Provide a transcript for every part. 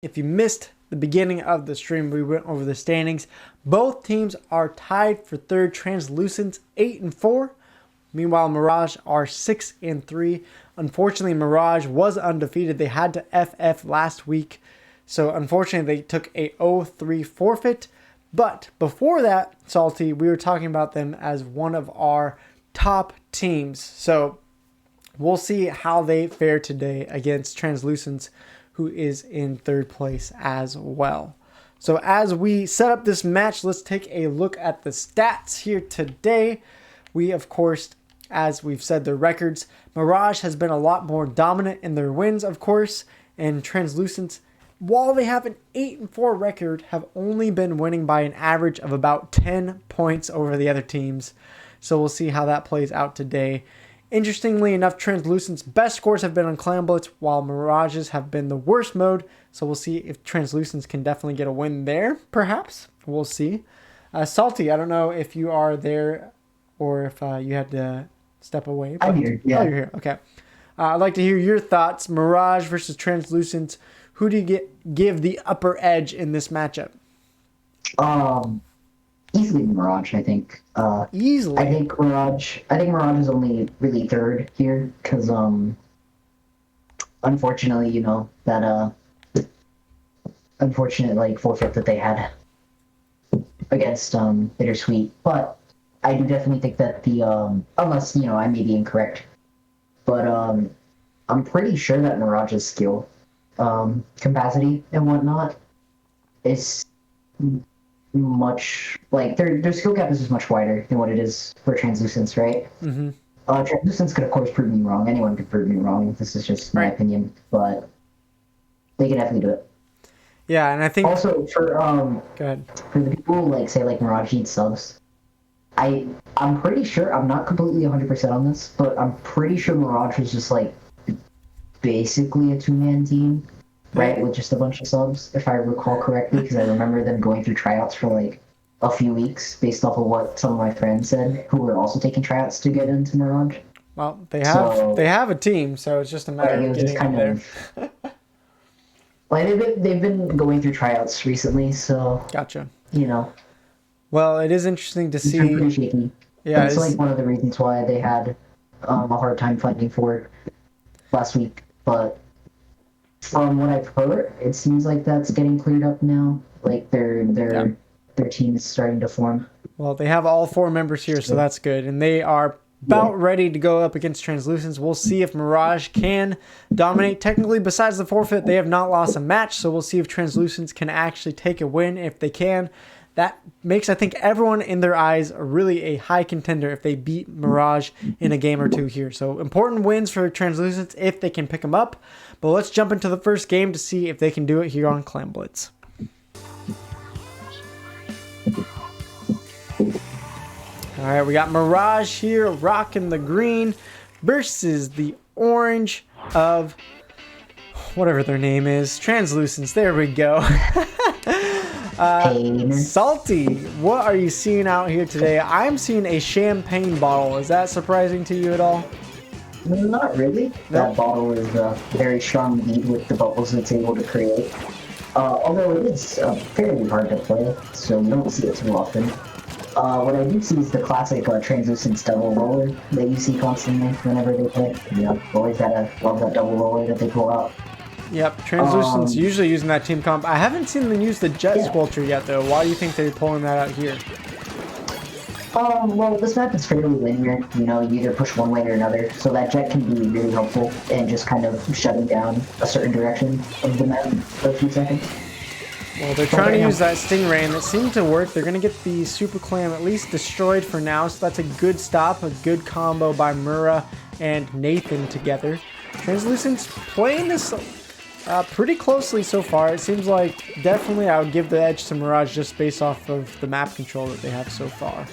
If you missed the beginning of the stream, we went over the standings. Both teams are tied for third. Translucents 8-4. Meanwhile, Mirage are 6-3. Unfortunately, Mirage was undefeated. They had to FF last week. So unfortunately, they took a 0-3 forfeit. But before that, Salty, we were talking about them as one of our top teams. So we'll see how they fare today against Translucents, who is in third place as well. So as we set up this match, let's take a look at the stats here today. We, of course, as we've said, their records. Mirage has been a lot more dominant in their wins, of course, and Translucents, while they have an 8-4 record, have only been winning by an average of about 10 points over the other teams. So we'll see how that plays out today. Interestingly enough, Translucent's best scores have been on Clan Blitz, while Mirage's have been the worst mode. So we'll see if Translucents can definitely get a win there, perhaps. We'll see. Salty, I don't know if you are there or if you had to step away. I'm here, yeah. Oh, you're here, okay. I'd like to hear your thoughts. Mirage versus Translucents. Who do you give the upper edge in this matchup? Easily Mirage, I think. Easily? I think Mirage is only really third here, because, unfortunately, you know, that, unfortunate, like, forfeit that they had against, Bittersweet. But I do definitely think that the, unless, you know, I may be incorrect, but, I'm pretty sure that Mirage's skill, capacity and whatnot is much, like, their skill gap is just much wider than what it is for Translucents, right? Mm-hmm. Translucents could, of course, prove me wrong. Anyone could prove me wrong. This is just my opinion, but they can definitely do it. Yeah, and I think also for go ahead. For the people who, like, say, like, Mirage needs subs, I'm pretty sure, I'm not completely 100% on this, but I'm pretty sure Mirage was just, like, basically a two-man team, right, with just a bunch of subs, if I recall correctly, because I remember them going through tryouts for, like, a few weeks, based off of what some of my friends said, who were also taking tryouts to get into Mirage. Well, they have a team, so it's just a matter of getting in there. Like, they've been going through tryouts recently, so... Gotcha. You know. Well, it is interesting to see... Pretty shaky. Yeah, that's, like, one of the reasons why they had a hard time fighting for it last week, but from what I've heard, it seems like that's getting cleared up now. Like, their team is starting to form. Well, they have all 4 members here, so that's good. And they are about ready to go up against Translucents. We'll see if Mirage can dominate. Technically, besides the forfeit, they have not lost a match, so we'll see if Translucents can actually take a win. If they can, that makes, I think, everyone in their eyes really a high contender if they beat Mirage in a game or two here. So important wins for Translucents if they can pick them up. But let's jump into the first game to see if they can do it here on Clan Blitz. All right, we got Mirage here rocking the green versus the orange of whatever their name is. Translucents. There we go. Salty, what are you seeing out here today? I'm seeing a champagne bottle. Is that surprising to you at all? Not really. That bottle is a very strong bead with the bubbles it's able to create. Although it is fairly hard to play, so you don't see it too often. What I do see is the classic Translucents double roller that you see constantly whenever they play. You know, always love that double roller that they pull out. Yep, Translucents usually using that team comp. I haven't seen them use the jet sculpture yet, though. Why do you think they're pulling that out here? Well, this map is fairly linear. You know, you either push one way or another, so that jet can be really helpful in just kind of shutting down a certain direction of the map for a few seconds. Well, they're trying to use that Stingray, and it seemed to work. They're going to get the Super Clam at least destroyed for now, so that's a good stop, a good combo by Mura and Nathan together. Translucents playing this pretty closely so far. It seems like definitely I would give the edge to Mirage just based off of the map control that they have so far.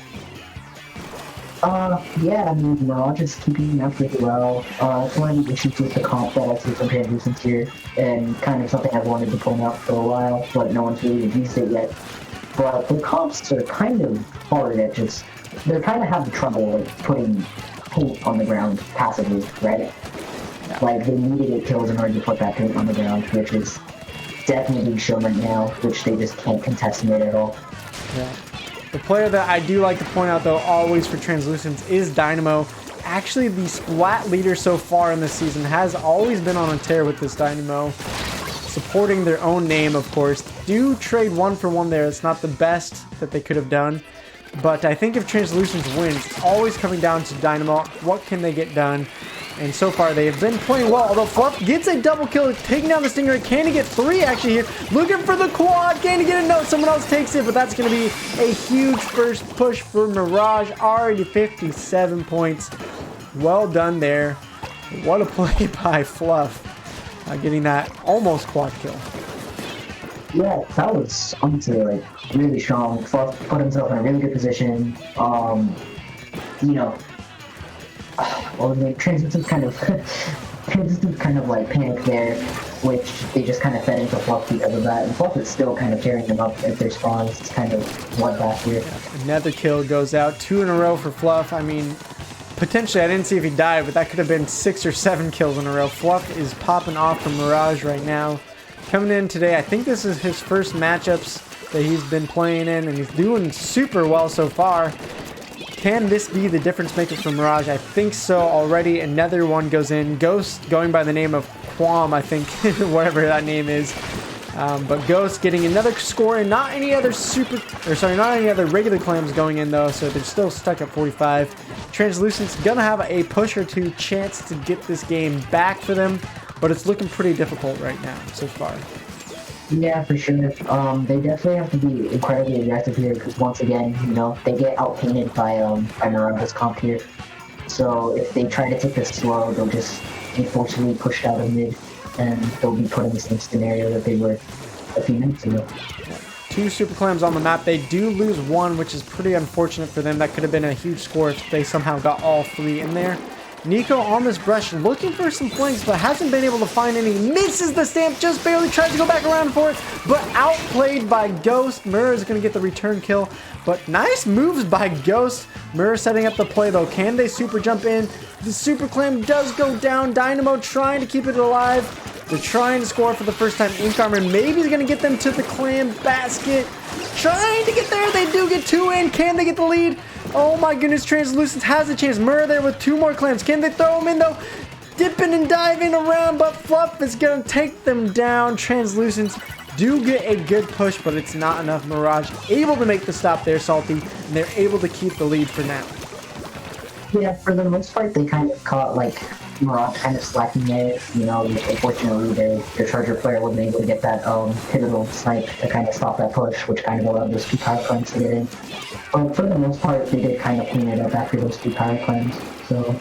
Yeah, I mean, Mirage is keeping up really well. It's one of the issues with the comp that I see from Translucents here, and kind of something I've wanted to point out for a while, but no one's really used it yet. But the comps are kind of hard at just, they're kind of having trouble like putting paint on the ground passively, right? Like, they need to get kills in order to put that paint on the ground, which is definitely being shown right now, which they just can't contest mid at all. Yeah. The player that I do like to point out, though, always for Translucents is Dynamo. Actually, the Splat leader so far in this season has always been on a tear with this Dynamo. Supporting their own name, of course. Do trade 1-for-1 there. It's not the best that they could have done. But I think if Translucents wins, it's always coming down to Dynamo. What can they get done? And so far, they have been playing well. Although Fluff gets a double kill, taking down the Stinger. Can he get 3 actually here? Looking for the quad. Can he get it? No, someone else takes it. But that's going to be a huge first push for Mirage. Already 57 points. Well done there. What a play by Fluff. Getting that almost quad kill. Yeah, that was honestly like really strong. Fluff put himself in a really good position. You know, well, the Translucent kind of like panicked there, which they just kind of fed into Fluff because of that. And Fluff is still kind of tearing them up at their spawns. It's kind of bloodbath here. Yeah, another kill goes out. 2 in a row for Fluff. I mean, potentially, I didn't see if he died, but that could have been 6 or 7 kills in a row. Fluff is popping off from Mirage right now. Coming in today, I think this is his first matchups that he's been playing in, and he's doing super well so far. Can this be the difference maker for Mirage? I think so already. Another one goes in. Ghost going by the name of Quam, I think, whatever that name is. But Ghost getting another score, and not any other regular clams going in though, so they're still stuck at 45. Translucent's gonna have a push or 2 chance to get this game back for them, but it's looking pretty difficult right now so far. Yeah, for sure. They definitely have to be incredibly aggressive here because once again, you know, they get outpainted by Mirage's comp here. So if they try to take this slow, they'll just be forcibly pushed out of mid, and they'll be put in the same scenario that they were a few minutes ago. 2 super clams on the map. They do lose 1, which is pretty unfortunate for them. That could have been a huge score if they somehow got all 3 in there. Nico on this brush looking for some flanks, but hasn't been able to find any. Misses the stamp, just barely tries to go back around for it, but outplayed by Ghost. Murr is going to get the return kill, but nice moves by Ghost. Murr setting up the play though. Can they super jump in? The super clam does go down. Dynamo trying to keep it alive. They're trying to score for the first time. Ink Armor maybe is going to get them to the clam basket. Trying to get there. They do get 2 in. Can they get the lead? Oh my goodness, Translucent has a chance. Murr there with 2 more clams. Can they throw him in though? Dipping and diving around, but Fluff is going to take them down. Translucents do get a good push, but it's not enough. Mirage able to make the stop there, Salty, and they're able to keep the lead for now. Yeah, for the most part, they kind of caught like Mirage kind of slacking there. You know, unfortunately, their Charger player wasn't able to get that pivotal snipe to kind of stop that push, which kind of allowed those 2 power clams to get in. But for the most part, they did kind of clean it up after those 2 power clams. So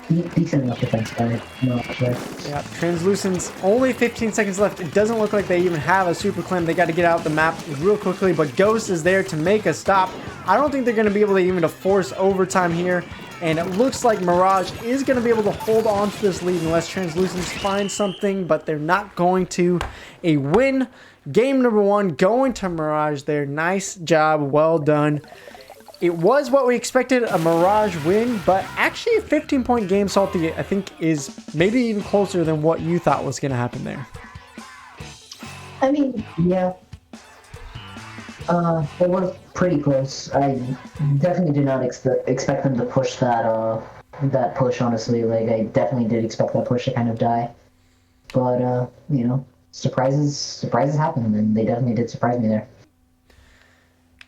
decent enough defense there. No, sure. Yeah, Translucent's only 15 seconds left. It doesn't look like they even have a super clam. They got to get out the map real quickly, but Ghost is there to make a stop. I don't think they're going to be able to even to force overtime here. And it looks like Mirage is going to be able to hold on to this lead unless Translucents find something, but they're not going to. A win. Game number 1 going to Mirage there. Nice job. Well done. It was what we expected, a Mirage win, but actually a 15-point game, Salty, I think is maybe even closer than what you thought was going to happen there. I mean, yeah. It was pretty close. I definitely did not expect them to push that push, honestly. Like, I definitely did expect that push to kind of die. But, you know, surprises happen, and they definitely did surprise me there.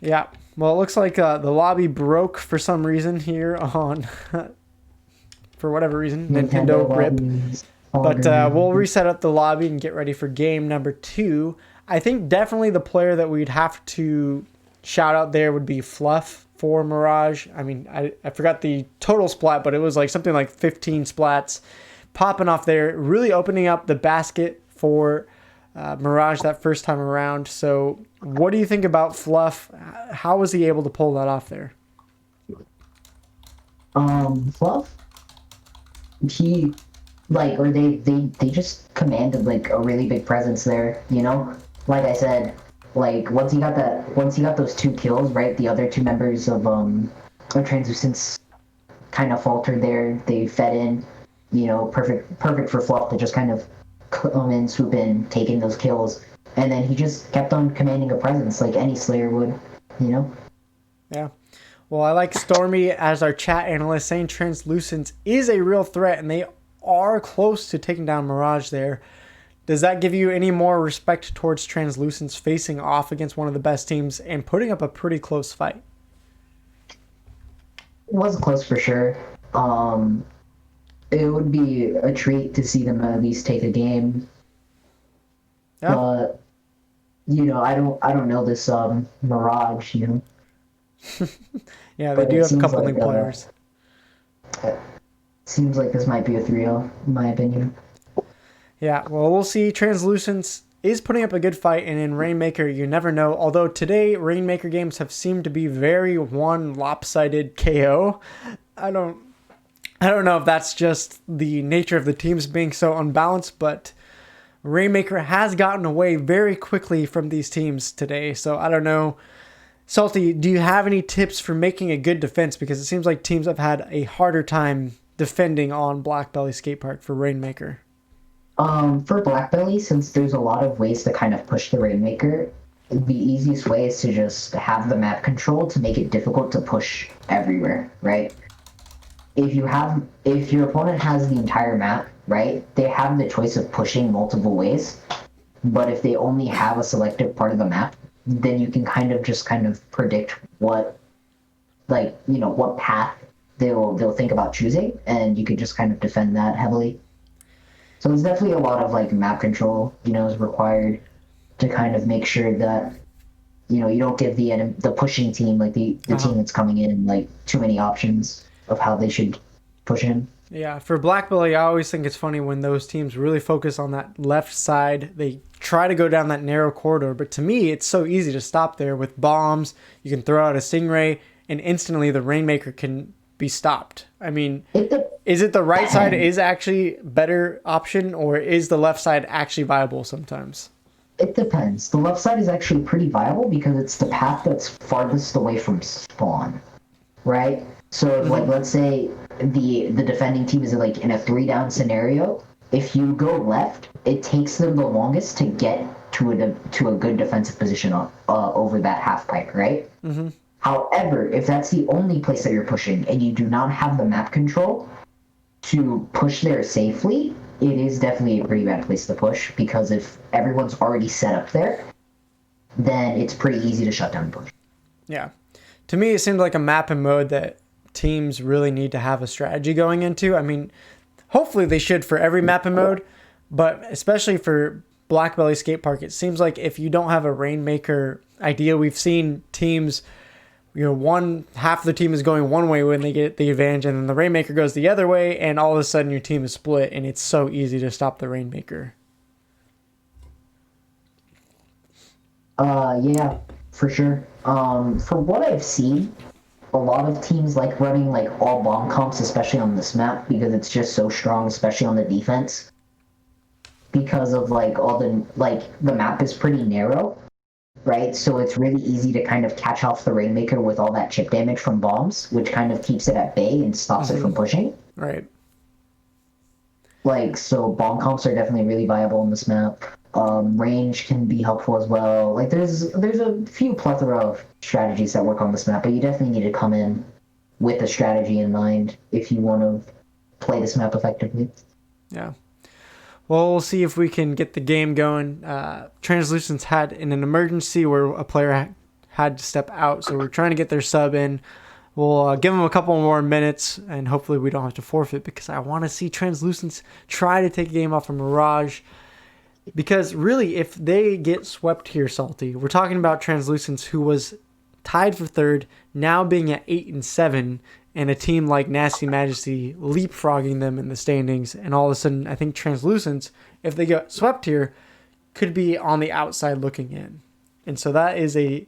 Yeah. Well, it looks like the lobby broke for some reason here on, for whatever reason, Nintendo RIP. But we'll reset up the lobby and get ready for game number 2. I think definitely the player that we'd have to shout out there would be Fluff for Mirage. I mean, I forgot the total splat, but it was like something like 15 splats popping off there, really opening up the basket for Mirage that first time around. So what do you think about Fluff? How was he able to pull that off there? Fluff? He, like, or they just commanded, like, a really big presence there, you know? Like I said, like, once he got those 2 kills, right, the other 2 members of Translucents kind of faltered there. They fed in, you know, perfect for Fluff to just kind of come in, swoop in, take in those kills. And then he just kept on commanding a presence like any Slayer would, you know? Yeah. Well, I like Stormy as our chat analyst saying Translucence is a real threat, and they are close to taking down Mirage there. Does that give you any more respect towards Translucence facing off against one of the best teams and putting up a pretty close fight? It was close for sure. It would be a treat to see them at least take a game. Yeah. But I don't know this Mirage, Yeah, they But do it have a seems couple like new players. seems like this might be a 3-0, in my opinion. Yeah, well, we'll see. Translucence is putting up a good fight, and in Rainmaker, you never know. Although today, Rainmaker games have seemed to be very one lopsided KO. I don't know if that's just the nature of the teams being so unbalanced, but Rainmaker has gotten away very quickly from these teams today. So I don't know. Salty, do you have any tips for making a good defense? Because it seems like teams have had a harder time defending on Black Belly Skate Park for Rainmaker. For Black Belly, since there's a lot of ways to kind of push the Rainmaker, the easiest way is to just have the map control to make it difficult to push everywhere, right? If your opponent has the entire map, right, they have the choice of pushing multiple ways. But if they only have a selective part of the map, then you can kind of predict what path they'll think about choosing, and you can just kind of defend that heavily. So there's definitely a lot of like map control, is required to kind of make sure that you don't give the pushing team, like the team that's coming in, like too many options of how they should push in. Yeah, for Black Belly, I always think it's funny when those teams really focus on that left side. They try to go down that narrow corridor, but to me, it's so easy to stop there with bombs. You can throw out a Stingray, and instantly the Rainmaker can be stopped. I mean, is it the right side is actually better option, or is the left side actually viable sometimes? It depends. The left side is actually pretty viable because it's the path that's farthest away from spawn, right? So like let's say the defending team is like in a 3-down scenario. If you go left, it takes them the longest to get to a good defensive position over that half pipe, right? Mm-hmm. However, if that's the only place that you're pushing and you do not have the map control to push there safely, it is definitely a pretty bad place to push, because if everyone's already set up there, then it's pretty easy to shut down push. Yeah. To me, it seems like a map and mode that teams really need to have a strategy going into. I mean, hopefully they should for every map and mode, but especially for Black Belly Skate Park, it seems like if you don't have a Rainmaker idea, we've seen teams, one half of the team is going one way when they get the advantage, and then the Rainmaker goes the other way, and all of a sudden your team is split, and it's so easy to stop the Rainmaker. Yeah, for sure. For what I've seen, a lot of teams like running like all bomb comps, especially on this map, because it's just so strong, especially on the defense. Because of the map is pretty narrow, right? So it's really easy to kind of catch off the Rainmaker with all that chip damage from bombs, which kind of keeps it at bay and stops it from pushing. Right. So bomb comps are definitely really viable on this map. Range can be helpful as well. There's a few plethora of strategies that work on this map, but you definitely need to come in with a strategy in mind if you want to play this map effectively. Yeah. Well, we'll see if we can get the game going. Translucence had an emergency where a player had to step out, so we're trying to get their sub in. We'll give them a couple more minutes, and hopefully we don't have to forfeit, because I want to see Translucence try to take a game off of Mirage. Because really, if they get swept here, Salty, we're talking about Translucence, who was tied for third, now being at 8-7, and a team like Nasty Majesty leapfrogging them in the standings, and all of a sudden, I think Translucence, if they get swept here, could be on the outside looking in. And so that is a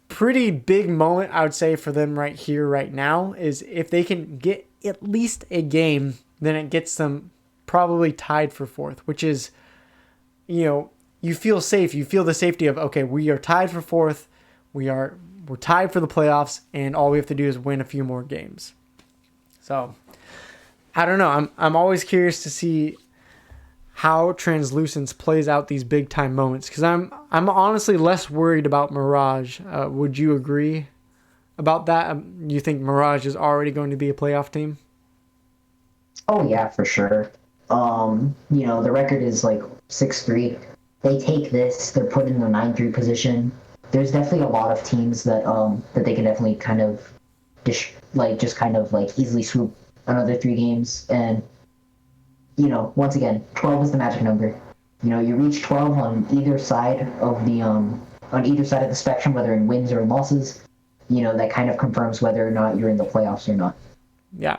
pretty big moment, I would say, for them right here, right now, is if they can get at least a game, then it gets them probably tied for fourth, which is, you feel safe. You feel the safety of, okay, we are tied for fourth. We're tied for the playoffs, and all we have to do is win a few more games. So, I don't know. I'm always curious to see how Translucence plays out these big time moments, because I'm honestly less worried about Mirage. Would you agree about that? You think Mirage is already going to be a playoff team? Oh yeah, for sure. The record is like 6-3. They take this, they're put in the 9-3 position. There's definitely a lot of teams that that they can definitely kind of just kind of like easily swoop another 3 games. And once again, 12 is the magic number. You reach 12 on either side of the spectrum, whether in wins or in losses. That kind of confirms whether or not you're in the playoffs or not. Yeah.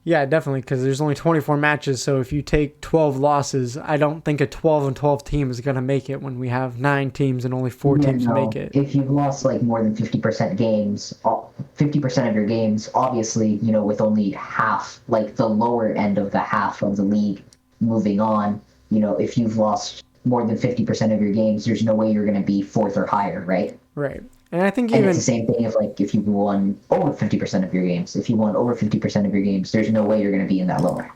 Yeah, definitely, because there's only 24 matches, so if you take 12 losses, I don't think a 12-12 team is going to make it when we have 9 teams and only 4 teams make it. If you've lost like more than 50% games, 50% of your games, obviously, with only half, like the lower end of the half of the league moving on, if you've lost more than 50% of your games, there's no way you're going to be 4th or higher, right? Right. And I think it's the same thing if you won over 50% of your games. If you won over 50% of your games, there's no way you're going to be in that lower.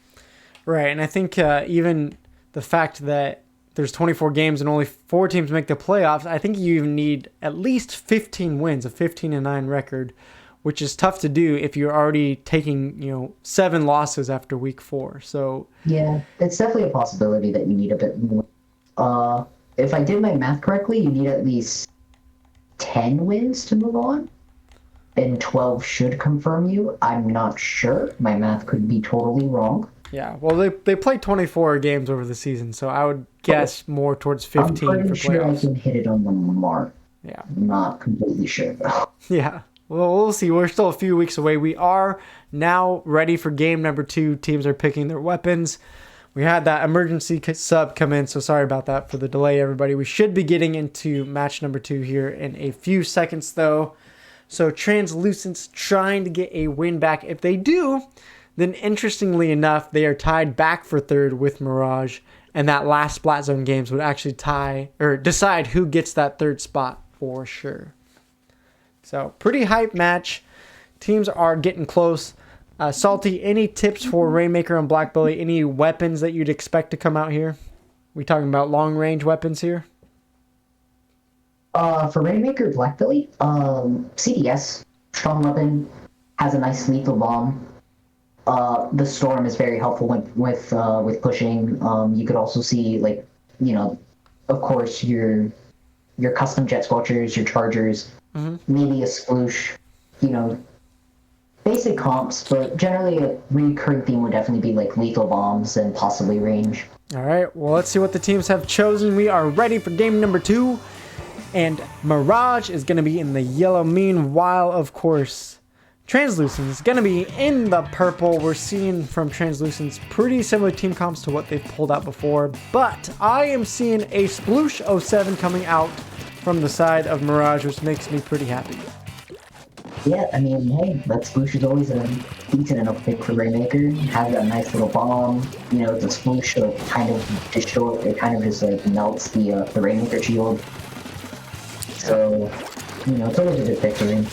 Right, and I think even the fact that there's 24 games and only 4 teams make the playoffs, I think you even need at least 15 wins, a 15-9 record, which is tough to do if you're already taking 7 losses after week 4. So yeah, it's definitely a possibility that you need a bit more. If I did my math correctly, you need at least 10 wins to move on, and 12 should confirm you. I'm not sure. My math could be totally wrong. Yeah, well, they play 24 games over the season, so I would guess more towards 15 I'm pretty for sure playoffs. I can hit it on the mark. Yeah. I'm not completely sure, though. Yeah. Well, we'll see. We're still a few weeks away. We are now ready for game number 2. Teams are picking their weapons. We had that emergency sub come in, so sorry about that for the delay, everybody. We should be getting into match number 2 here in a few seconds, though. So Translucent's trying to get a win back. If they do, then interestingly enough, they are tied back for 3rd with Mirage, and that last Splat Zone games would actually decide who gets that 3rd spot for sure. So pretty hype match. Teams are getting close. Salty, any tips for Rainmaker and Blackbelly? Any weapons that you'd expect to come out here? We talking about long range weapons here? For Rainmaker, Blackbelly, CDS, strong weapon, has a nice lethal bomb. The Storm is very helpful with pushing. You could also see of course your custom jet scorchers, your chargers, maybe a sploosh, basic comps, but generally a recurring theme would definitely be like lethal bombs and possibly range. All right, well, let's see what the teams have chosen. We are ready for game number 2, and Mirage is going to be in the yellow. Meanwhile, of course, Translucent is going to be in the purple. We're seeing from Translucent's pretty similar team comps to what they've pulled out before, but I am seeing a Sploosh 07 coming out from the side of Mirage, which makes me pretty happy. Yeah, I mean, hey, that sploosh is always a decent enough pick for Rainmaker. Has that nice little bomb. The sploosh kind of just like melts the Rainmaker shield. So, it's always a good pick for him.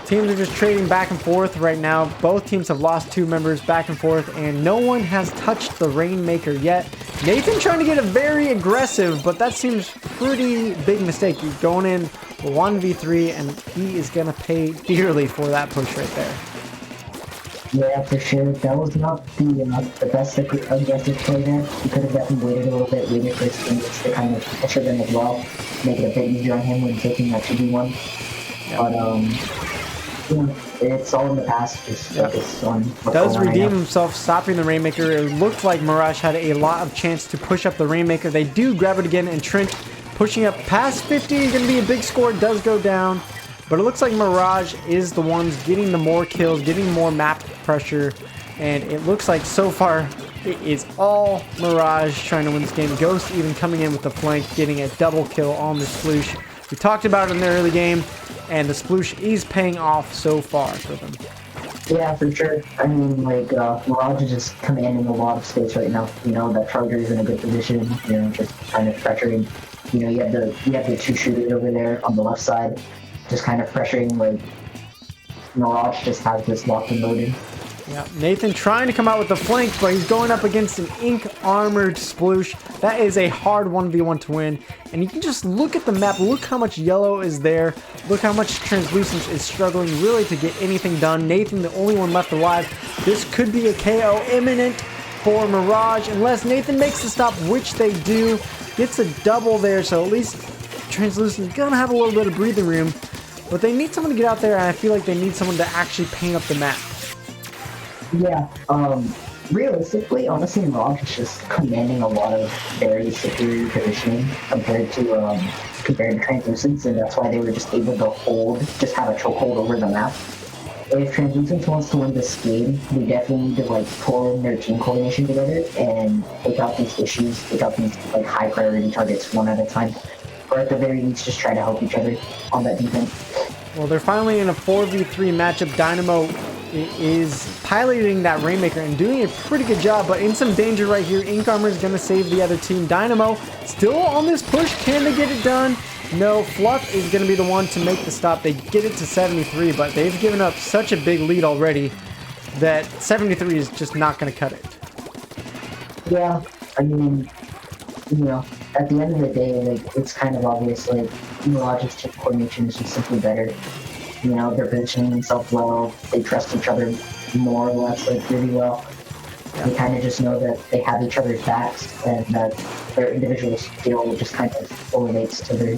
Teams are just trading back and forth right now. Both teams have lost 2 members back and forth, and no one has touched the Rainmaker yet. Nathan trying to get a very aggressive, but that seems pretty big mistake. He's going in 1v3, and he is going to pay dearly for that push right there. Yeah, for sure. That was not the best aggressive play there. He could have definitely waited a little bit, waited for his teammates to kind of pressure them as well, make it a bit easier on him when taking that 2v1. But, it's all in the past. Just focus on what's does going on redeem right now. himself, stopping the Rainmaker. It looked like Mirage had a lot of chance to push up the Rainmaker. They do grab it again, and Trent pushing up past 50. Going to be a big score. Does go down. But it looks like Mirage is the ones getting the more kills, getting more map pressure. And it looks like so far it is all Mirage trying to win this game. Ghost even coming in with the flank, getting a double kill on the Sploosh. We talked about it in the early game, and the Sploosh is paying off so far for them. Yeah, for sure. I mean, Mirage is just commanding a lot of space right now. That Charger is in a good position, just kind of pressuring. You have the 2 shooters over there on the left side, just kind of pressuring, Mirage just has this locked and loaded. Yeah, Nathan trying to come out with the flank, but he's going up against an ink armored Sploosh. That is a hard 1v1 to win. And you can just look at the map. Look how much yellow is there. Look how much Translucence is struggling really to get anything done. Nathan, the only one left alive. This could be a KO imminent for Mirage, unless Nathan makes the stop, which they do. Gets a double there, so at least Translucence is going to have a little bit of breathing room. But they need someone to get out there, and I feel like they need someone to actually paint up the map. Yeah, realistically, honestly, Mirage is just commanding a lot of very superior positioning compared to Translucence, and that's why they were just able to just have a chokehold over the map. If Translucence wants to win this game, they definitely need to like pull in their team coordination together and take out these issues, take out these like high priority targets one at a time, or at the very least, just try to help each other on that defense. Well, they're finally in a 4v3 matchup. Dynamo is piloting that Rainmaker and doing a pretty good job, but in some danger right here. Ink Armor is going to save the other team. Dynamo still on this push. Can they get it done? No. Fluff is going to be the one to make the stop. They get it to 73, but they've given up such a big lead already that 73 is just not going to cut it. Yeah, I mean, you know, at the end of the day, like, it's kind of obvious, like, Mirage's team coordination is just simply better. You know, they're positioning themselves well, they trust each other more or less, like, really well. They kind of just know that they have each other's backs, and that their individual skill just kind of correlates to their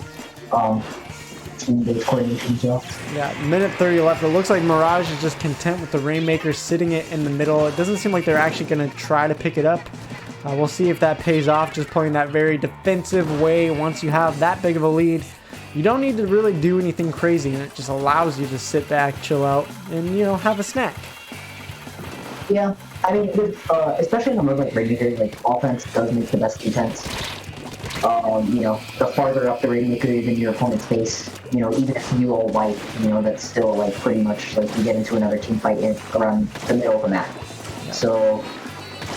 team-based coordination as well. Yeah, minute 30 left. It looks like Mirage is just content with the Rainmaker sitting it in the middle. It doesn't seem like they're actually going to try to pick it up. We'll see if that pays off, just playing that very defensive way. Once you have that big of a lead, you don't need to really do anything crazy, and it just allows you to sit back, chill out, and, you know, have a snack. Yeah, I mean, especially in a mode like Rainmaker, like, offense does make the best defense. You know, the farther up the Rainmaker than your opponent's base, you know, even if you all wipe, you know, that's still, like, pretty much, like, you get into another team fight around the middle of the map. So,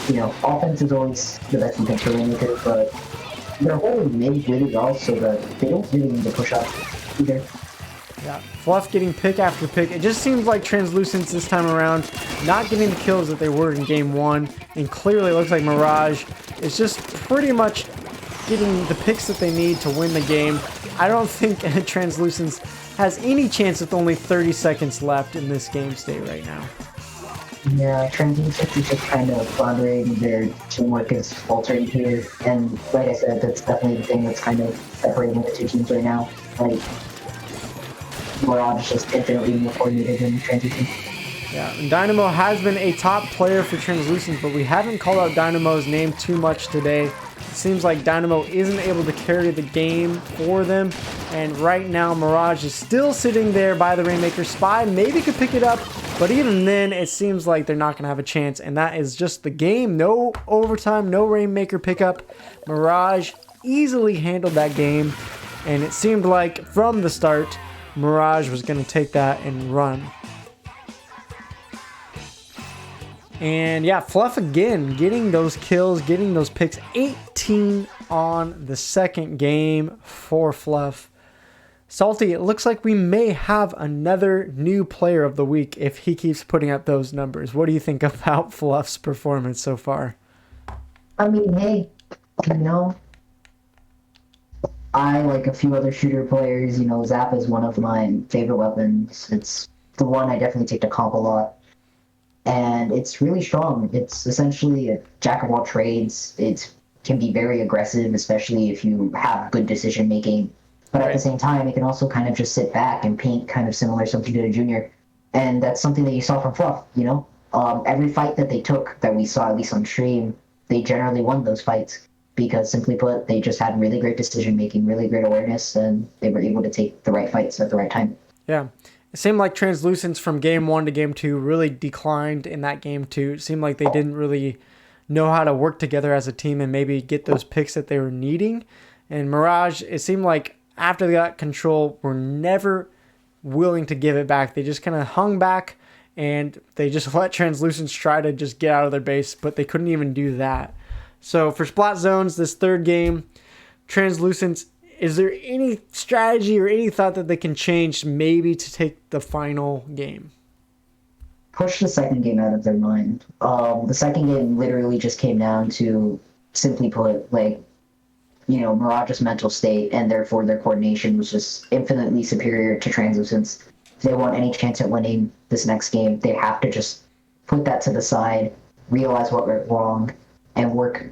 you know, offense is always the best defense for Rainmaker, but they're holding mid really well, so that they don't really need to push up either. Yeah, Fluff getting pick after pick. It just seems like Translucence this time around not getting the kills that they were in game one, and clearly it looks like Mirage is just pretty much getting the picks that they need to win the game. I don't think Translucence has any chance with only 30 seconds left in this game state right now. Yeah, Translucence is just kind of floundering. Their teamwork is faltering here, and like I said, that's definitely the thing that's kind of separating the two teams right now. Like, Mirage is just infinitely more coordinated than Translucence. Yeah, and Dynamo has been a top player for Translucence, but we haven't called out Dynamo's name too much today. It seems like Dynamo isn't able to carry the game for them, and right now Mirage is still sitting there by the Rainmaker. Spy maybe could pick it up, but even then it seems like they're not going to have a chance, and that is just the game. No overtime, no Rainmaker pickup. Mirage easily handled that game, and it seemed like from the start Mirage was going to take that and run. And yeah, Fluff again, getting those kills, getting those picks. 18 on the second game for Fluff. Salty, it looks like we may have another new player of the week if he keeps putting up those numbers. What do you think about Fluff's performance so far? I mean, hey, you know, I, like a few other shooter players, you know, Zap is one of my favorite weapons. It's the one I definitely take to comp a lot. And it's really strong. It's essentially a jack of all trades. It can be very aggressive, especially if you have good decision making. But at the same time, it can also kind of just sit back and paint kind of similar to something to a junior. And that's something that you saw from Fluff, you know? Every fight that they took that we saw, at least on stream, they generally won those fights. Because simply put, they just had really great decision making, really great awareness, and they were able to take the right fights at the right time. Yeah. It seemed like Translucence from game 1 to game 2 really declined in that game 2. It seemed like they didn't really know how to work together as a team and maybe get those picks that they were needing. And Mirage, it seemed like after they got control, were never willing to give it back. They just kind of hung back and they just let Translucence try to just get out of their base, but they couldn't even do that. So for Splat Zones, this third game, Translucence, is there any strategy or any thought that they can change maybe to take the final game? push the second game out of their mind. The second game literally just came down to, simply put, like, Mirage's mental state, and therefore their coordination was just infinitely superior to Translucent's. If they want any chance at winning this next game, they have to just put that to the side, realize what went wrong, and work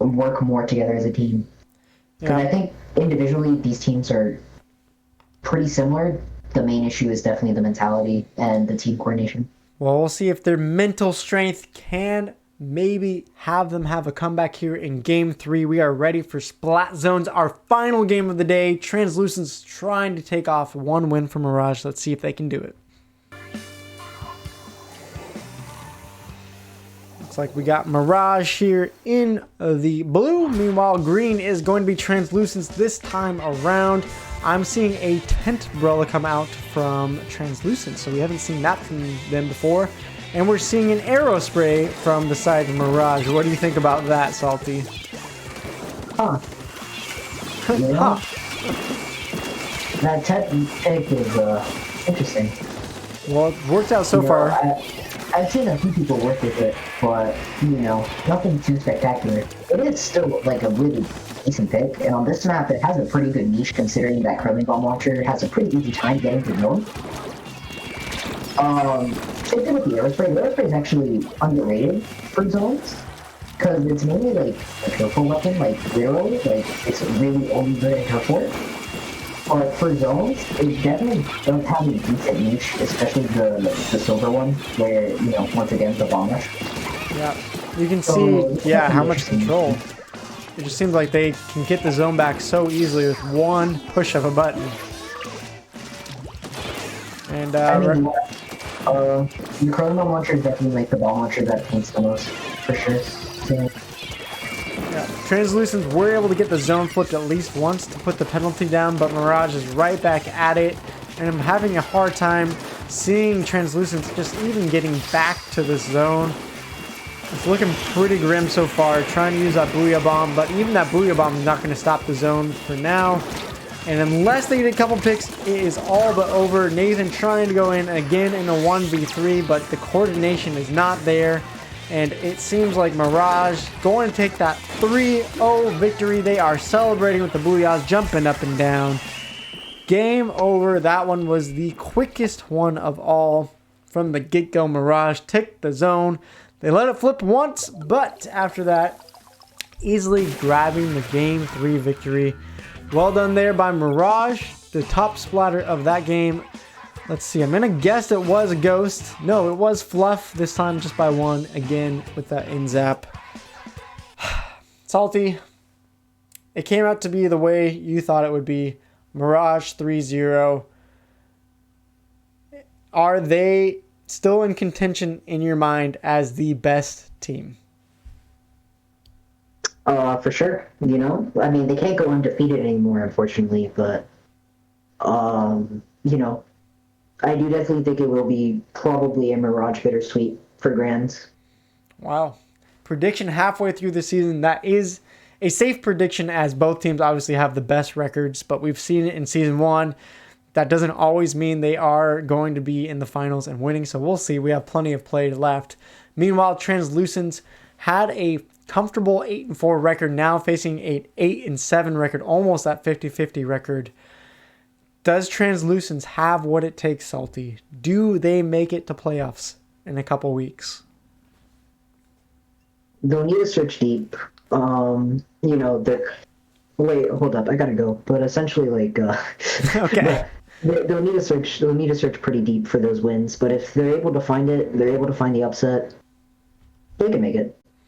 more together as a team. Because I think individually these teams are pretty similar. The main issue is definitely the mentality and the team coordination. Well, we'll see if their mental strength can maybe have them have a comeback here in Game 3. We are ready for Splat Zones, our final game of the day. Translucent's trying to take off one win from Mirage. Let's see if they can do it. Looks like we got Mirage here in the blue. Meanwhile, green is going to be Translucent's this time around. I'm seeing a tent umbrella come out from Translucent, so we haven't seen that from them before. And we're seeing an arrow spray from the side of Mirage. What do you think about that, Salty? Huh. Huh. That take is interesting. Well, it worked out so far. I've seen a few people work with it, but, nothing too spectacular. It is still, like, a really decent pick, and on this map, it has a pretty good niche considering that curling bomb launcher has a pretty easy time getting to zone. Same thing with the aerospray. The aerospray is actually underrated for zones, because it's mainly, like, a careful weapon, like, literally, like, it's really only good at careful. But for zones, it definitely does have a decent niche, especially the silver one, where, once again, the bomb rush. Yeah, you can see, how much control. It just seems like they can get the zone back so easily with one push of a button. And, the curling bomb launcher is definitely, like, the bomb launcher that paints the most, for sure. So, yeah, Translucents were able to get the zone flipped at least once to put the penalty down, but Mirage is right back at it, and I'm having a hard time seeing Translucents just even getting back to this zone. It's looking pretty grim so far, trying to use that Booyah Bomb, but even that Booyah Bomb is not going to stop the zone for now. And unless they get a couple picks, it is all but over. Nathan trying to go in again in a 1v3, but the coordination is not there. And it seems like Mirage going to take that 3-0 victory. They are celebrating with the Booyahs, jumping up and down. Game over. That one was the quickest one of all from the get-go. Mirage took the zone. They let it flip once, but after that, easily grabbing the Game 3 victory. Well done there by Mirage, the top splatter of that game. Let's see, I'm going to guess it was a Ghost. No, it was Fluff, this time just by one, again, with that in-zap. Salty, it came out to be the way you thought it would be. Mirage 3-0. Are they still in contention in your mind as the best team? For sure. I mean, they can't go undefeated anymore, unfortunately, but, I do definitely think it will be probably a Mirage bittersweet for Grands. Wow. Prediction halfway through the season. That is a safe prediction as both teams obviously have the best records, but we've seen it in Season 1. That doesn't always mean they are going to be in the finals and winning, so we'll see. We have plenty of play left. Meanwhile, Translucents had a comfortable 8-4 record, now facing an 8-7 record, almost that 50-50 record. Does Translucents have what it takes, Salty? Do they make it to playoffs in a couple weeks? They'll need to search deep. They're... Wait, hold up, I gotta go. But essentially, like, okay. They'll need to search. They'll need to search pretty deep for those wins. But if they're able to find it, they're able to find the upset. They can make it.